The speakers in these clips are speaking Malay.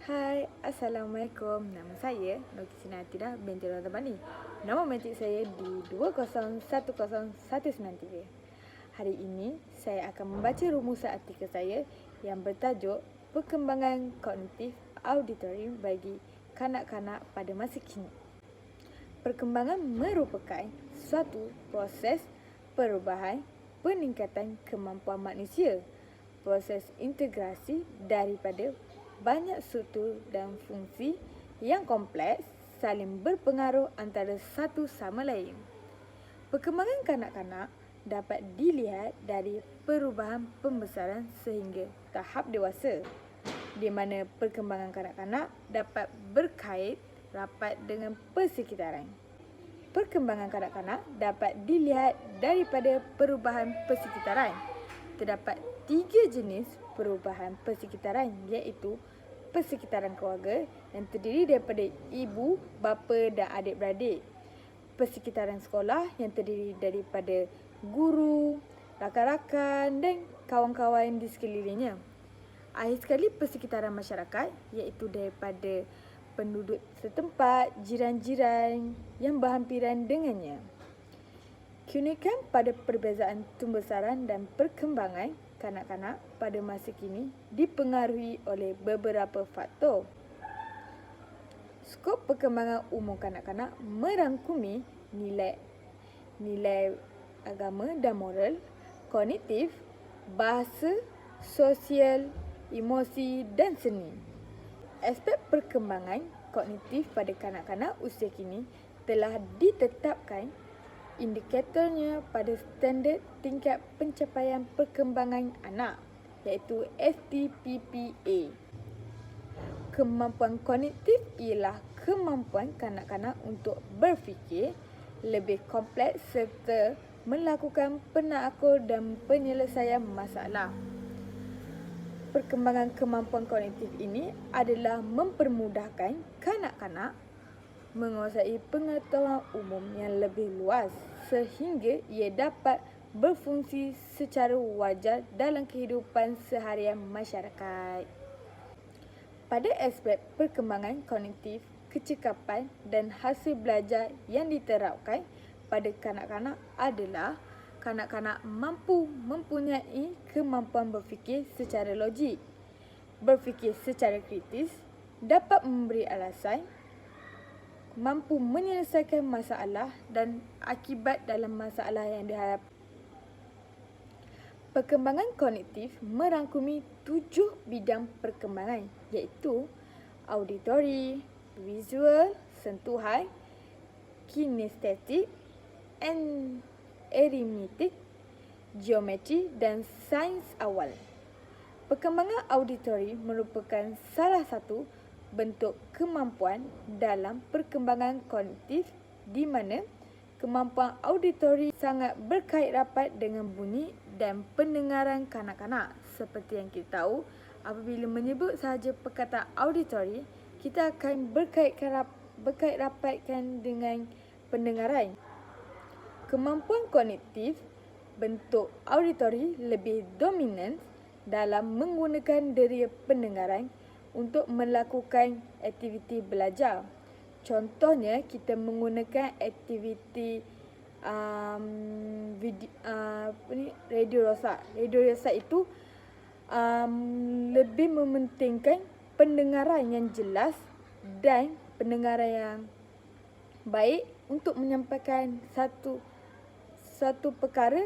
Hai, Assalamualaikum. Nama saya Nokisina Atira binti Radhabani. Nama metrik saya di 2010193. Hari ini, saya akan membaca rumusan artikel saya yang bertajuk Perkembangan Kognitif Auditory bagi kanak-kanak pada masa kini. Perkembangan merupakan suatu proses perubahan peningkatan kemampuan manusia, proses integrasi daripada banyak struktur dan fungsi yang kompleks saling berpengaruh antara satu sama lain. Perkembangan kanak-kanak dapat dilihat dari perubahan pembesaran sehingga tahap dewasa, di mana perkembangan kanak-kanak dapat berkait rapat dengan persekitaran. Perkembangan kanak-kanak dapat dilihat daripada perubahan persekitaran. Terdapat 3 jenis perubahan persekitaran, iaitu persekitaran keluarga yang terdiri daripada ibu, bapa dan adik-beradik. Persekitaran sekolah yang terdiri daripada guru, rakan-rakan dan kawan-kawan di sekelilingnya. Akhir sekali, persekitaran masyarakat iaitu daripada penduduk setempat, jiran-jiran yang berhampiran dengannya. Keunikan pada perbezaan tumbesaran dan perkembangan kanak-kanak pada masa kini dipengaruhi oleh beberapa faktor. Skop perkembangan umum kanak-kanak merangkumi nilai agama dan moral, kognitif, bahasa, sosial, emosi dan seni. Aspek perkembangan kognitif pada kanak-kanak usia kini telah ditetapkan indikatornya pada standard tingkat pencapaian perkembangan anak, iaitu STPPA. Kemampuan kognitif ialah kemampuan kanak-kanak untuk berfikir lebih kompleks serta melakukan penakul dan penyelesaian masalah. Perkembangan kemampuan kognitif ini adalah mempermudahkan kanak-kanak menguasai pengetahuan umum yang lebih luas sehingga ia dapat berfungsi secara wajar dalam kehidupan seharian masyarakat. Pada aspek perkembangan kognitif, kecekapan dan hasil belajar yang diterapkan pada kanak-kanak adalah kanak-kanak mampu mempunyai kemampuan berfikir secara logik, berfikir secara kritis, dapat memberi alasan, mampu menyelesaikan masalah dan akibat dalam masalah yang dihadapi. Perkembangan kognitif merangkumi 7 bidang perkembangan, iaitu auditori, visual, sentuhan, kinestetik, arithmetik, geometri dan sains awal. Perkembangan auditori merupakan salah satu bentuk kemampuan dalam perkembangan kognitif di mana kemampuan auditori sangat berkait rapat dengan bunyi dan pendengaran kanak-kanak. Seperti yang kita tahu, apabila menyebut sahaja perkataan auditori, kita akan berkait rapatkan dengan pendengaran. Kemampuan kognitif bentuk auditori lebih dominan dalam menggunakan deria pendengaran untuk melakukan aktiviti belajar. Contohnya, kita menggunakan aktiviti radio rosak. Radio rosak itu lebih mementingkan pendengaran yang jelas dan pendengaran yang baik untuk menyampaikan satu perkara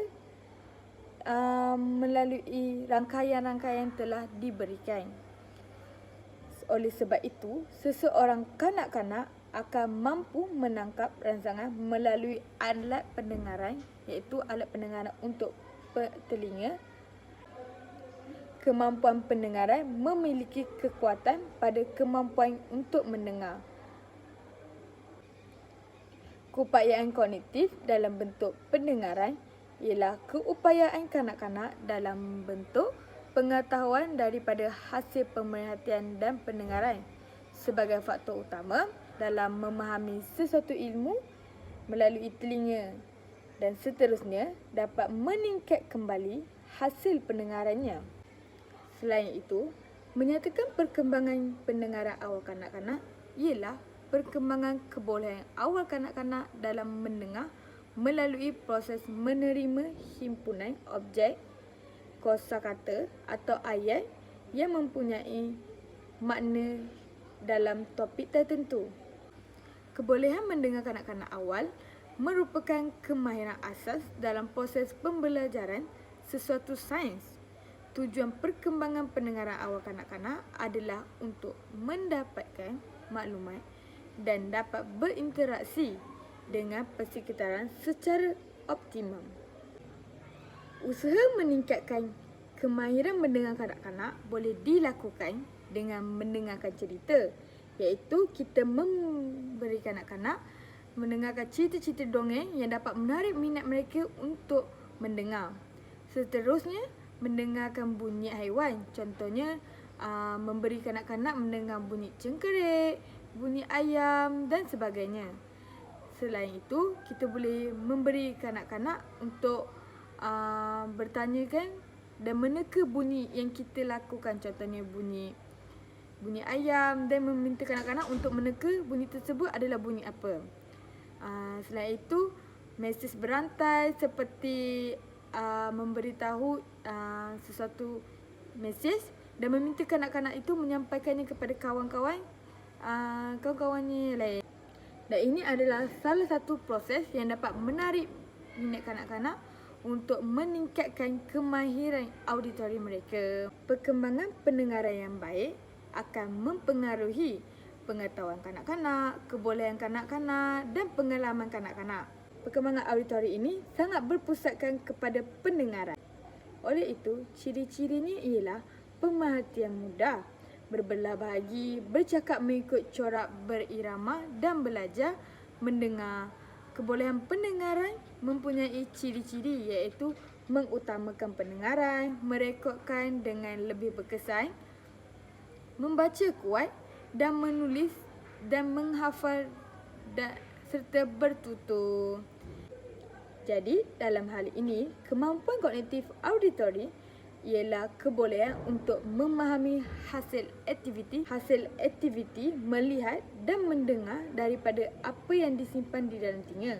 melalui rangkaian-rangkaian telah diberikan. Oleh sebab itu, seseorang kanak-kanak akan mampu menangkap rangsangan melalui alat pendengaran, iaitu alat pendengaran untuk telinga. Kemampuan pendengaran memiliki kekuatan pada kemampuan untuk mendengar. Keupayaan kognitif dalam bentuk pendengaran ialah keupayaan kanak-kanak dalam bentuk pengetahuan daripada hasil pemerhatian dan pendengaran sebagai faktor utama dalam memahami sesuatu ilmu melalui telinga dan seterusnya dapat meningkat kembali hasil pendengarannya. Selain itu, Menyatakan perkembangan pendengaran awal kanak-kanak ialah perkembangan kebolehan awal kanak-kanak dalam mendengar melalui proses menerima himpunan objek, kosakata atau ayat yang mempunyai makna dalam topik tertentu. Kebolehan mendengar kanak-kanak awal merupakan kemahiran asas dalam proses pembelajaran sesuatu sains. Tujuan perkembangan pendengaran awal kanak-kanak adalah untuk mendapatkan maklumat dan dapat berinteraksi dengan persekitaran secara optimum. Usaha meningkatkan kemahiran mendengar kanak-kanak boleh dilakukan dengan mendengarkan cerita, iaitu kita memberi kanak-kanak mendengarkan cerita-cerita dongeng yang dapat menarik minat mereka untuk mendengar. Seterusnya, mendengarkan bunyi haiwan. Contohnya, memberi kanak-kanak mendengar bunyi cengkerik, bunyi ayam dan sebagainya. Selain itu, kita boleh memberi kanak-kanak untuk bertanyakan dan meneka bunyi yang kita lakukan. Contohnya bunyi ayam, dan meminta kanak-kanak untuk meneka bunyi tersebut adalah bunyi apa. Selain itu, mesej berantai seperti memberitahu sesuatu mesej dan meminta kanak-kanak itu menyampaikannya kepada kawan-kawannya lain. Dan ini adalah salah satu proses yang dapat menarik minat kanak-kanak untuk meningkatkan kemahiran auditori mereka. Perkembangan pendengaran yang baik akan mempengaruhi pengetahuan kanak-kanak, kebolehan kanak-kanak dan pengalaman kanak-kanak. Perkembangan auditori ini sangat berpusatkan kepada pendengaran. Oleh itu, ciri-cirinya ialah pemerhatian mudah, berbelah bahagi, bercakap mengikut corak berirama dan belajar mendengar. Kebolehan pendengaran mempunyai ciri-ciri iaitu mengutamakan pendengaran, merekodkan dengan lebih berkesan, membaca kuat dan menulis dan menghafal serta bertutur. Jadi, dalam hal ini, kemampuan kognitif auditori ialah kebolehan untuk memahami hasil aktiviti melihat dan mendengar daripada apa yang disimpan di dalam telinga.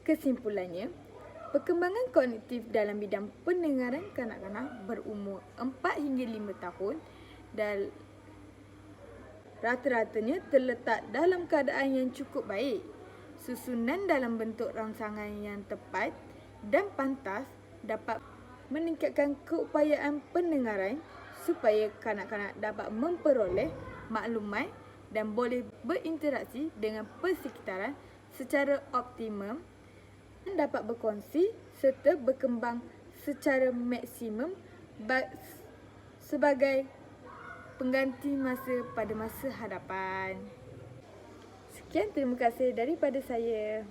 Kesimpulannya, perkembangan kognitif dalam bidang pendengaran kanak-kanak berumur 4 hingga 5 tahun dan rata-ratanya terletak dalam keadaan yang cukup baik. Susunan dalam bentuk rangsangan yang tepat dan pantas dapat meningkatkan keupayaan pendengaran supaya kanak-kanak dapat memperoleh maklumat dan boleh berinteraksi dengan persekitaran secara optimum dan dapat berkongsi serta berkembang secara maksimum sebagai pengganti masa pada masa hadapan. Sekian, terima kasih daripada saya.